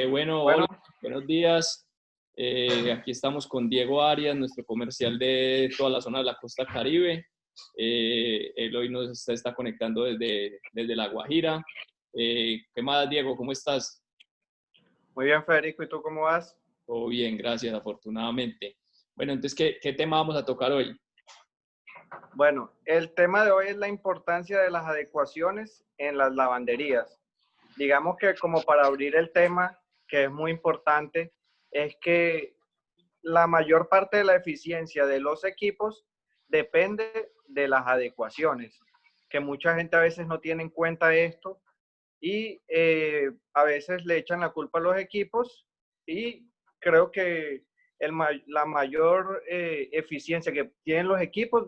Bueno, buenos días. Aquí estamos con Diego Arias, nuestro comercial de toda la zona de la costa Caribe. Él hoy nos está conectando desde La Guajira. ¿Qué más, Diego? ¿Cómo estás? Muy bien, Federico. ¿Y tú cómo vas? Todo bien, gracias, afortunadamente. Bueno, entonces, ¿qué tema vamos a tocar hoy? Bueno, el tema de hoy es la importancia de las adecuaciones en las lavanderías. Digamos que como para abrir el tema, que es muy importante, es que la mayor parte de la eficiencia de los equipos depende de las adecuaciones, que mucha gente a veces no tiene en cuenta esto y a veces le echan la culpa a los equipos y creo que la mayor eficiencia que tienen los equipos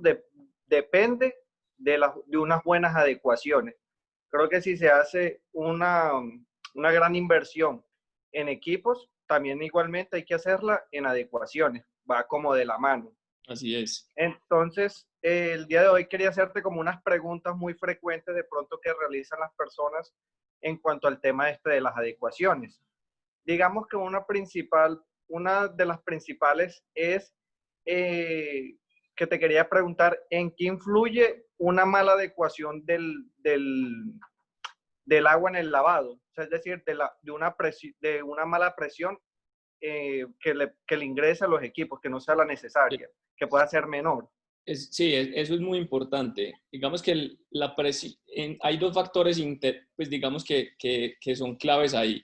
depende de unas buenas adecuaciones. Creo que si se hace una gran inversión en equipos, también igualmente hay que hacerla en adecuaciones, va como de la mano. Así es. Entonces, el día de hoy quería hacerte como unas preguntas muy frecuentes de pronto que realizan las personas en cuanto al tema de las adecuaciones. Digamos que una de las principales es que te quería preguntar en qué influye una mala adecuación del agua en el lavado, o sea, es decir, de una mala presión que le ingresa a los equipos, que no sea la necesaria, que pueda ser menor. Sí, eso es muy importante. Digamos que hay dos factores, pues digamos que son claves ahí.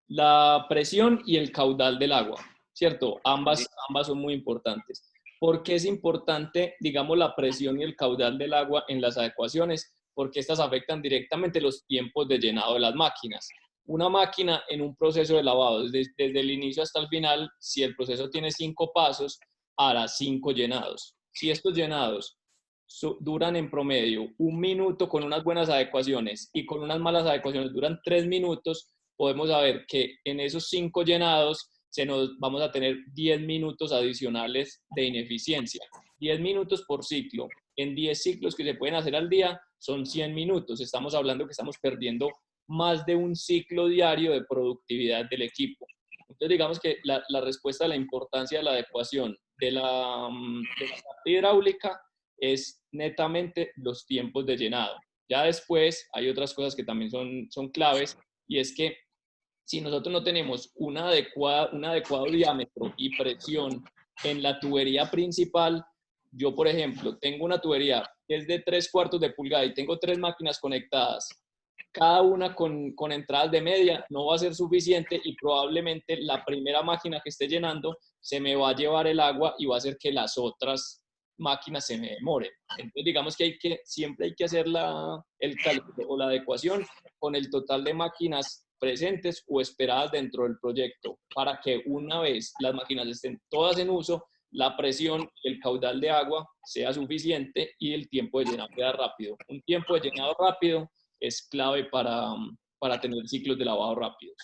La presión y el caudal del agua, ¿cierto? Ambas son muy importantes. ¿Por qué es importante, digamos, la presión y el caudal del agua en las adecuaciones? Porque estas afectan directamente los tiempos de llenado de las máquinas. Una máquina en un proceso de lavado, desde el inicio hasta el final, si el proceso tiene 5 pasos, hará 5 llenados. Si estos llenados duran en promedio 1 minuto con unas buenas adecuaciones y con unas malas adecuaciones duran 3 minutos, podemos saber que en esos 5 llenados vamos a tener 10 minutos adicionales de ineficiencia. 10 minutos por ciclo. En 10 ciclos que se pueden hacer al día son 100 minutos. Estamos hablando que estamos perdiendo más de un ciclo diario de productividad del equipo. Entonces, digamos que la respuesta a la importancia de la adecuación de la parte hidráulica es netamente los tiempos de llenado. Ya después hay otras cosas que también son claves, y es que si nosotros no tenemos un adecuado diámetro y presión en la tubería principal, yo, por ejemplo, tengo una tubería que es de 3/4 de pulgada y tengo 3 máquinas conectadas, cada una con entradas de media, no va a ser suficiente y probablemente la primera máquina que esté llenando se me va a llevar el agua y va a hacer que las otras máquinas se me demoren. Entonces, digamos que siempre hay que hacer el cálculo o la adecuación con el total de máquinas presentes o esperadas dentro del proyecto, para que una vez las máquinas estén todas en uso, la presión y el caudal de agua sea suficiente y el tiempo de llenado sea rápido. Un tiempo de llenado rápido es clave para tener ciclos de lavado rápidos.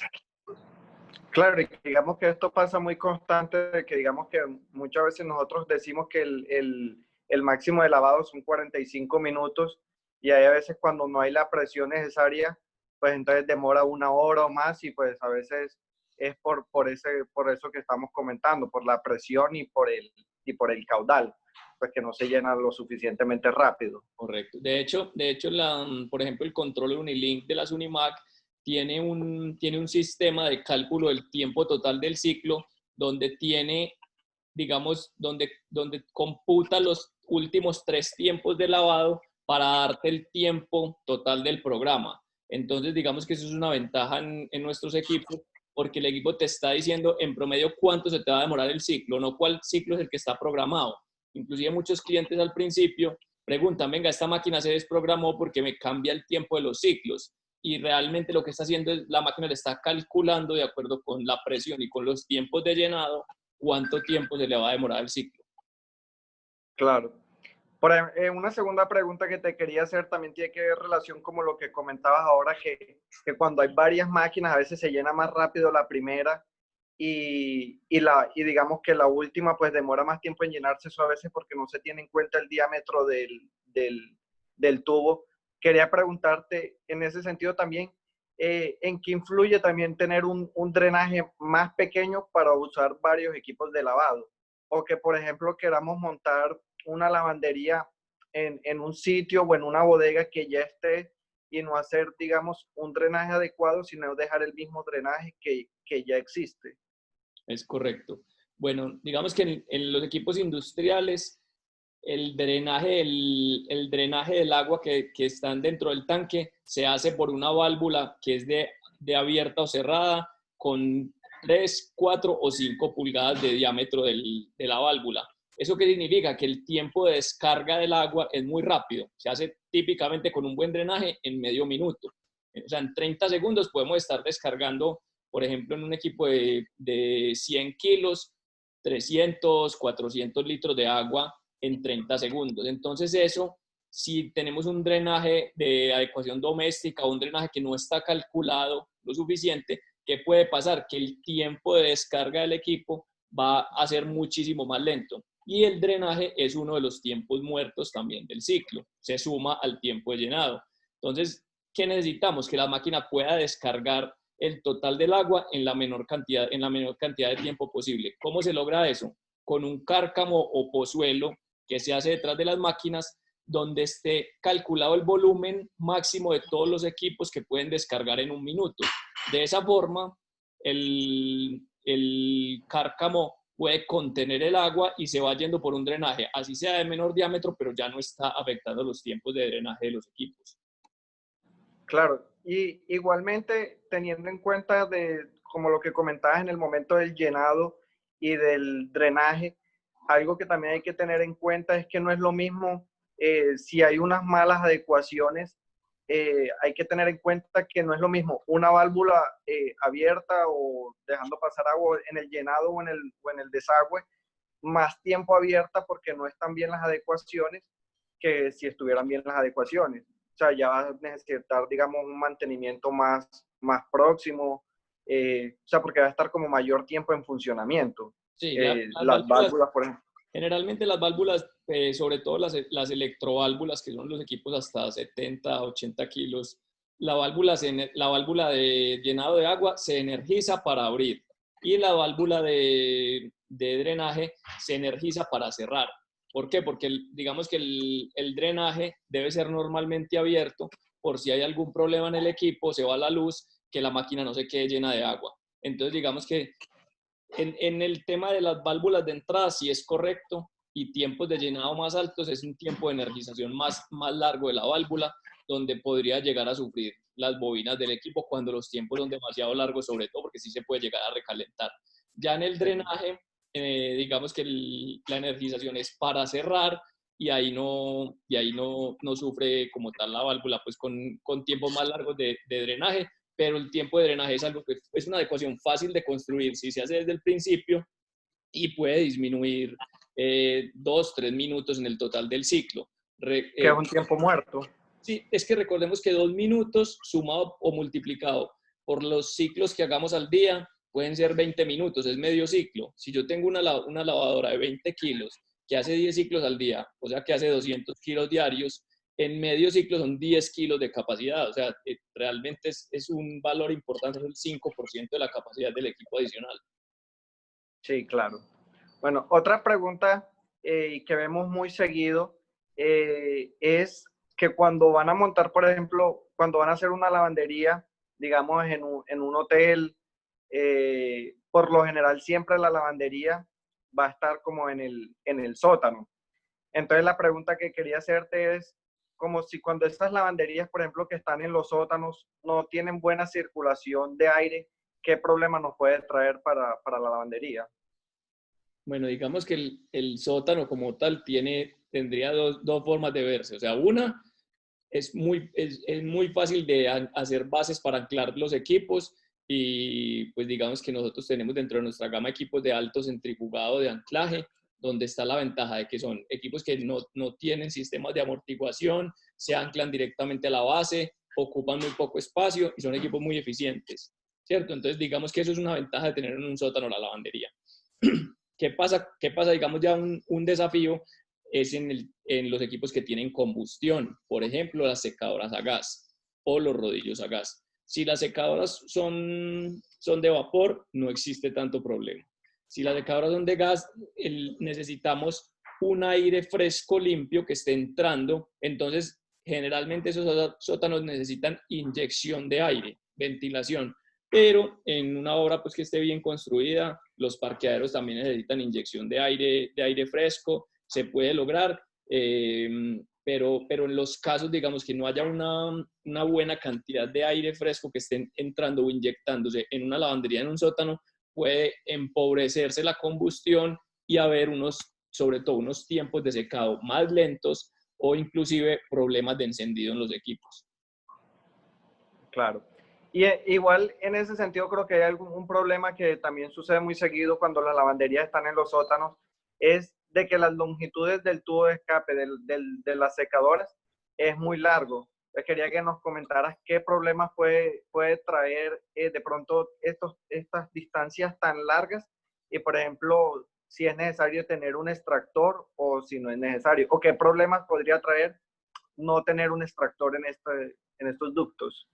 Claro, y digamos que esto pasa muy constante, que digamos que muchas veces nosotros decimos que el máximo de lavado son 45 minutos y hay a veces cuando no hay la presión necesaria, pues entonces demora 1 hora o más y pues a veces es por eso que estamos comentando, por la presión y por el caudal, pues que no se llena lo suficientemente rápido. Correcto. De hecho por ejemplo, el control Unilink de las Unimac tiene un sistema de cálculo del tiempo total del ciclo donde tiene, digamos, donde computa los últimos 3 tiempos de lavado para darte el tiempo total del programa. Entonces, digamos que eso es una ventaja en nuestros equipos, porque el equipo te está diciendo en promedio cuánto se te va a demorar el ciclo, no cuál ciclo es el que está programado. Inclusive muchos clientes al principio preguntan, venga, esta máquina se desprogramó porque me cambia el tiempo de los ciclos. Y realmente lo que está haciendo es la máquina le está calculando de acuerdo con la presión y con los tiempos de llenado cuánto tiempo se le va a demorar el ciclo. Claro. Una segunda pregunta que te quería hacer también tiene que ver relación como lo que comentabas ahora, que cuando hay varias máquinas a veces se llena más rápido la primera y digamos que la última pues demora más tiempo en llenarse, eso a veces porque no se tiene en cuenta el diámetro del tubo. Quería preguntarte en ese sentido también, en qué influye también tener un drenaje más pequeño para usar varios equipos de lavado. O que, por ejemplo, queramos montar una lavandería en un sitio o en una bodega que ya esté y no hacer, digamos, un drenaje adecuado, sino dejar el mismo drenaje que ya existe. Es correcto. Bueno, digamos que en los equipos industriales, el drenaje del agua que están dentro del tanque se hace por una válvula que es de abierta o cerrada con 3, 4 o 5 pulgadas de diámetro de la válvula. ¿Eso qué significa? Que el tiempo de descarga del agua es muy rápido. Se hace típicamente con un buen drenaje en medio minuto. O sea, en 30 segundos podemos estar descargando, por ejemplo, en un equipo de 100 kilos, 300, 400 litros de agua en 30 segundos. Entonces eso, si tenemos un drenaje de adecuación doméstica o un drenaje que no está calculado lo suficiente, ¿qué puede pasar? Que el tiempo de descarga del equipo va a ser muchísimo más lento. Y el drenaje es uno de los tiempos muertos también del ciclo. Se suma al tiempo de llenado. Entonces, ¿qué necesitamos? Que la máquina pueda descargar el total del agua en la menor cantidad de tiempo posible. ¿Cómo se logra eso? Con un cárcamo o pozuelo que se hace detrás de las máquinas, donde esté calculado el volumen máximo de todos los equipos que pueden descargar en un minuto. De esa forma, el cárcamo puede contener el agua y se va yendo por un drenaje, así sea de menor diámetro, pero ya no está afectando los tiempos de drenaje de los equipos. Claro, y igualmente teniendo en cuenta como lo que comentabas en el momento del llenado y del drenaje, algo que también hay que tener en cuenta es que no es lo mismo si hay unas malas adecuaciones, hay que tener en cuenta que no es lo mismo una válvula abierta o dejando pasar agua en el llenado o en el desagüe, más tiempo abierta porque no están bien las adecuaciones que si estuvieran bien las adecuaciones. O sea, ya vas a necesitar, digamos, un mantenimiento más próximo, o sea, porque va a estar como mayor tiempo en funcionamiento. Sí, Las válvulas, por ejemplo. generalmente las válvulas, sobre todo las electroválvulas, que son los equipos hasta 70, 80 kilos, la válvula de llenado de agua se energiza para abrir y la válvula de drenaje se energiza para cerrar. ¿Por qué? Porque digamos que el drenaje debe ser normalmente abierto por si hay algún problema en el equipo, se va la luz, que la máquina no se quede llena de agua. Entonces, digamos que en el tema de las válvulas de entrada, sí es correcto, y tiempos de llenado más altos es un tiempo de energización más largo de la válvula, donde podría llegar a sufrir las bobinas del equipo cuando los tiempos son demasiado largos, sobre todo porque sí se puede llegar a recalentar. Ya en el drenaje, digamos que la energización es para cerrar y ahí no sufre como tal la válvula, pues con tiempos más largos de drenaje, pero el tiempo de drenaje es algo que es una adecuación fácil de construir si se hace desde el principio y puede disminuir 2, 3 minutos en el total del ciclo. Que es un tiempo muerto. Sí, es que recordemos que 2 minutos sumado o multiplicado por los ciclos que hagamos al día pueden ser 20 minutos, es medio ciclo. Si yo tengo una lavadora de 20 kilos que hace 10 ciclos al día, o sea que hace 200 kilos diarios, en medio ciclo son 10 kilos de capacidad, o sea, realmente es un valor importante, es el 5% de la capacidad del equipo adicional. Sí, claro. Bueno, otra pregunta que vemos muy seguido es que cuando van a montar, por ejemplo, cuando van a hacer una lavandería, digamos en un hotel, por lo general siempre la lavandería va a estar como en el sótano. Entonces la pregunta que quería hacerte es como si cuando estas lavanderías, por ejemplo, que están en los sótanos, no tienen buena circulación de aire, ¿qué problema nos puede traer para la lavandería? Bueno, digamos que el sótano como tal tendría dos formas de verse. O sea, una es muy fácil de hacer bases para anclar los equipos y pues digamos que nosotros tenemos dentro de nuestra gama equipos de alto centrifugado de anclaje, donde está la ventaja de que son equipos que no tienen sistemas de amortiguación, se anclan directamente a la base, ocupan muy poco espacio y son equipos muy eficientes, ¿cierto? Entonces digamos que eso es una ventaja de tener en un sótano la lavandería. ¿Qué pasa? Digamos ya un desafío es en los equipos que tienen combustión, por ejemplo, las secadoras a gas o los rodillos a gas. Si las secadoras son de vapor, no existe tanto problema. Si las secadoras son de gas, necesitamos un aire fresco, limpio, que esté entrando. Entonces, generalmente esos sótanos necesitan inyección de aire, ventilación. Pero en una obra pues, que esté bien construida, los parqueaderos también necesitan inyección de aire fresco. Se puede lograr, pero en los casos, digamos, que no haya una buena cantidad de aire fresco que esté entrando o inyectándose en una lavandería, en un sótano, puede empobrecerse la combustión y haber sobre todo unos tiempos de secado más lentos o inclusive problemas de encendido en los equipos. Claro. Y igual en ese sentido creo que hay un problema que también sucede muy seguido cuando las lavanderías están en los sótanos, es de que las longitudes del tubo de escape de las secadoras es muy largo. Entonces quería que nos comentaras qué problemas puede traer de pronto estas distancias tan largas y, por ejemplo, si es necesario tener un extractor o si no es necesario, o qué problemas podría traer no tener un extractor en estos ductos.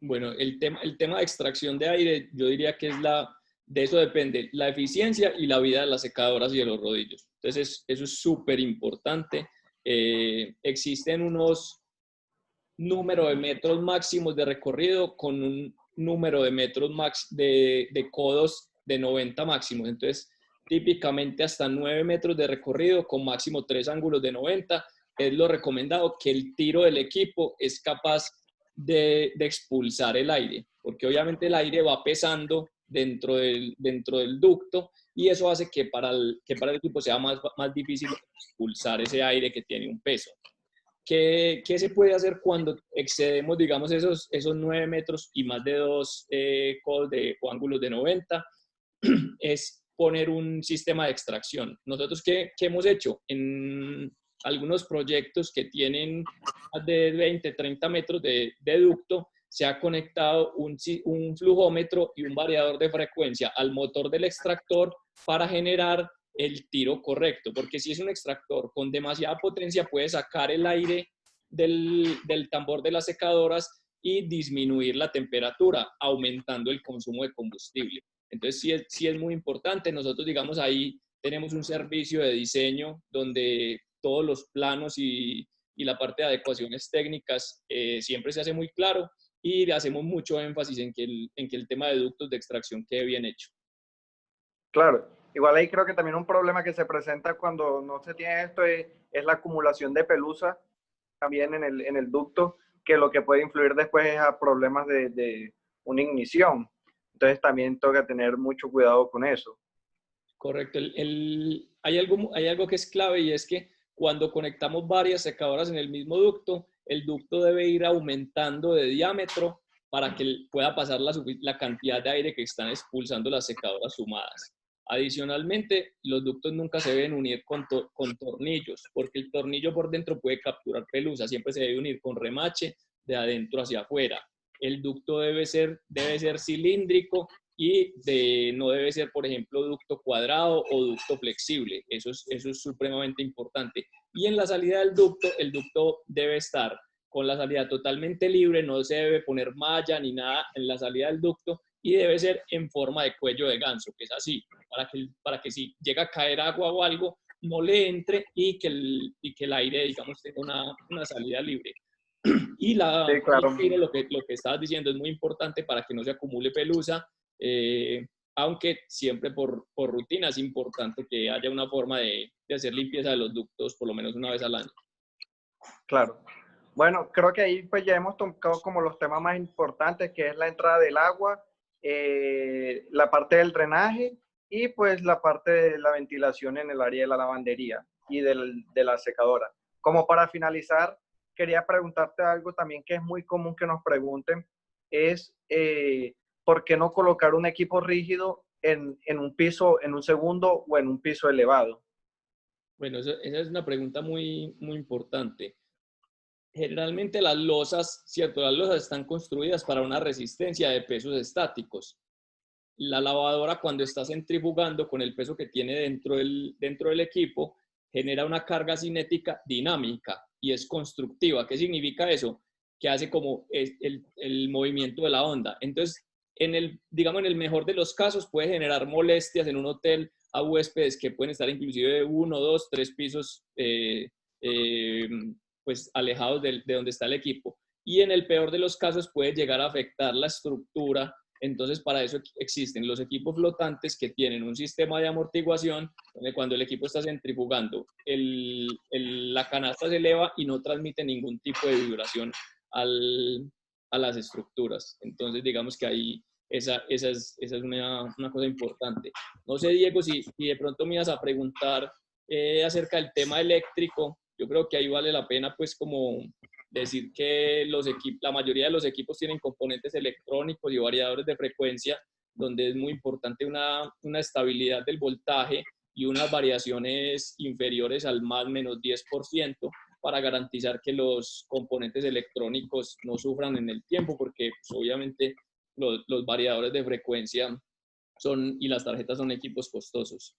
Bueno, el tema de extracción de aire, yo diría que de eso depende la eficiencia y la vida de las secadoras y de los rodillos. Entonces, eso es súper importante. Existen unos número de metros máximos de recorrido con un número de metros de codos de 90 máximos. Entonces, típicamente hasta 9 metros de recorrido con máximo 3 ángulos de 90 es lo recomendado, que el tiro del equipo es capaz de expulsar el aire, porque obviamente el aire va pesando dentro del ducto y eso hace que para el equipo sea más difícil expulsar ese aire que tiene un peso. ¿Qué se puede hacer cuando excedemos, digamos, esos 9 metros y más de 2 codos o ángulos de 90? Es poner un sistema de extracción. Nosotros, ¿qué hemos hecho? En algunos proyectos que tienen más de 20, 30 metros de ducto, se ha conectado un flujómetro y un variador de frecuencia al motor del extractor para generar el tiro correcto, porque si es un extractor con demasiada potencia puede sacar el aire del tambor de las secadoras y disminuir la temperatura, aumentando el consumo de combustible. Entonces sí es muy importante. Nosotros, digamos, ahí tenemos un servicio de diseño donde todos los planos y la parte de adecuaciones técnicas siempre se hace muy claro y le hacemos mucho énfasis en que el tema de ductos de extracción quede bien hecho. Claro, igual ahí creo que también un problema que se presenta cuando no se tiene esto es la acumulación de pelusa también en el ducto, que lo que puede influir después es a problemas de una ignición. Entonces también toca tener mucho cuidado con eso. Correcto. Hay algo que es clave y es que cuando conectamos varias secadoras en el mismo ducto, el ducto debe ir aumentando de diámetro para que pueda pasar la cantidad de aire que están expulsando las secadoras sumadas. Adicionalmente, los ductos nunca se deben unir con tornillos, porque el tornillo por dentro puede capturar pelusa. Siempre se debe unir con remache de adentro hacia afuera. El ducto debe ser cilíndrico y no debe ser, por ejemplo, ducto cuadrado o ducto flexible. Eso es supremamente importante. Y en la salida del ducto, el ducto debe estar con la salida totalmente libre, no se debe poner malla ni nada en la salida del ducto y debe ser en forma de cuello de ganso, que es así, para que si llega a caer agua o algo, no le entre y que el aire, digamos, tenga una salida libre. Y Sí, claro. lo que estabas diciendo es muy importante para que no se acumule pelusa, aunque siempre por rutina es importante que haya una forma de hacer limpieza de los ductos por lo menos una vez al año. Claro. Bueno, creo que ahí pues ya hemos tocado como los temas más importantes, que es la entrada del agua, la parte del drenaje y pues la parte de la ventilación en el área de la lavandería y de la secadora. Como para finalizar, quería preguntarte algo también que es muy común que nos pregunten, es ¿por qué no colocar un equipo rígido en un piso, en un segundo o en un piso elevado? Bueno, esa es una pregunta muy, muy importante. Generalmente las losas, ¿cierto? Las losas están construidas para una resistencia de pesos estáticos. La lavadora, cuando está centrifugando con el peso que tiene dentro del equipo, genera una carga cinética dinámica y es constructiva. ¿Qué significa eso? que hace como el movimiento de la onda. Entonces, digamos, en el mejor de los casos puede generar molestias en un hotel a huéspedes que pueden estar inclusive de 1, 2, 3 pisos eh, pues alejados de donde está el equipo. Y en el peor de los casos puede llegar a afectar la estructura. Entonces, para eso existen los equipos flotantes que tienen un sistema de amortiguación, donde cuando el equipo está centrifugando, la canasta se eleva y no transmite ningún tipo de vibración a las estructuras. Entonces, digamos que ahí esa es una cosa importante. No sé, Diego, si de pronto me ibas a preguntar acerca del tema eléctrico. Yo creo que ahí vale la pena, pues, como decir que la mayoría de los equipos tienen componentes electrónicos y variadores de frecuencia, donde es muy importante una estabilidad del voltaje y unas variaciones inferiores al más menos 10% para garantizar que los componentes electrónicos no sufran en el tiempo, porque pues, obviamente los variadores de frecuencia y las tarjetas son equipos costosos.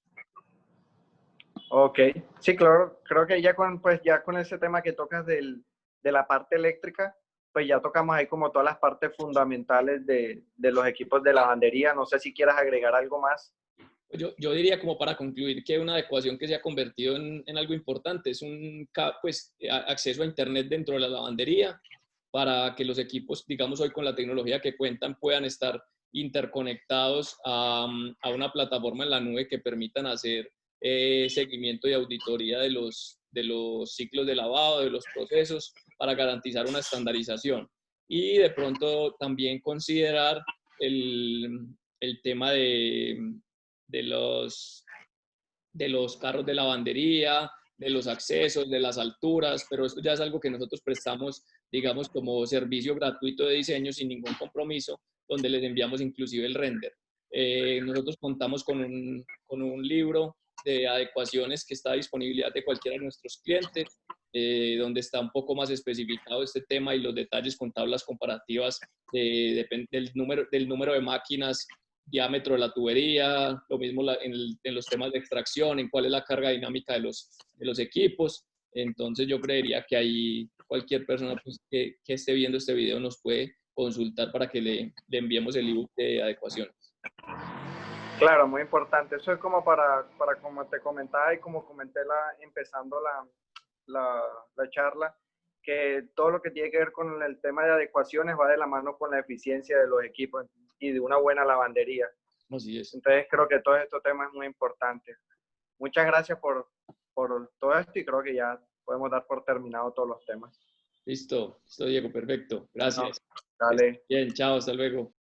Ok, sí, claro, creo que pues ya con ese tema que tocas de la parte eléctrica, pues ya tocamos ahí como todas las partes fundamentales de los equipos de lavandería. No sé si quieras agregar algo más. Yo diría como para concluir que una adecuación que se ha convertido en algo importante es pues, acceso a Internet dentro de la lavandería para que los equipos, digamos hoy con la tecnología que cuentan, puedan estar interconectados a una plataforma en la nube que permitan hacer seguimiento y auditoría de los ciclos de lavado, de los procesos, para garantizar una estandarización. Y de pronto también considerar el tema de los carros de lavandería, de los accesos, de las alturas, pero esto ya es algo que nosotros prestamos, digamos, como servicio gratuito de diseño sin ningún compromiso, donde les enviamos inclusive el render. Nosotros contamos con un libro de adecuaciones que está a disponibilidad de cualquiera de nuestros clientes, donde está un poco más especificado este tema y los detalles con tablas comparativas del número de máquinas, diámetro de la tubería, lo mismo en los temas de extracción, en cuál es la carga dinámica de los equipos. Entonces yo creería que ahí cualquier persona pues, que esté viendo este video nos puede consultar para que le enviemos el ebook de adecuaciones. Claro, muy importante. Eso es como para como te comentaba y como comenté empezando la charla, que todo lo que tiene que ver con el tema de adecuaciones va de la mano con la eficiencia de los equipos y de una buena lavandería. Así es. Entonces creo que todo este tema es muy importante. Muchas gracias por todo esto y creo que ya podemos dar por terminado todos los temas. Listo, Diego, perfecto. Gracias. Bueno, dale. Bien, chao, hasta luego.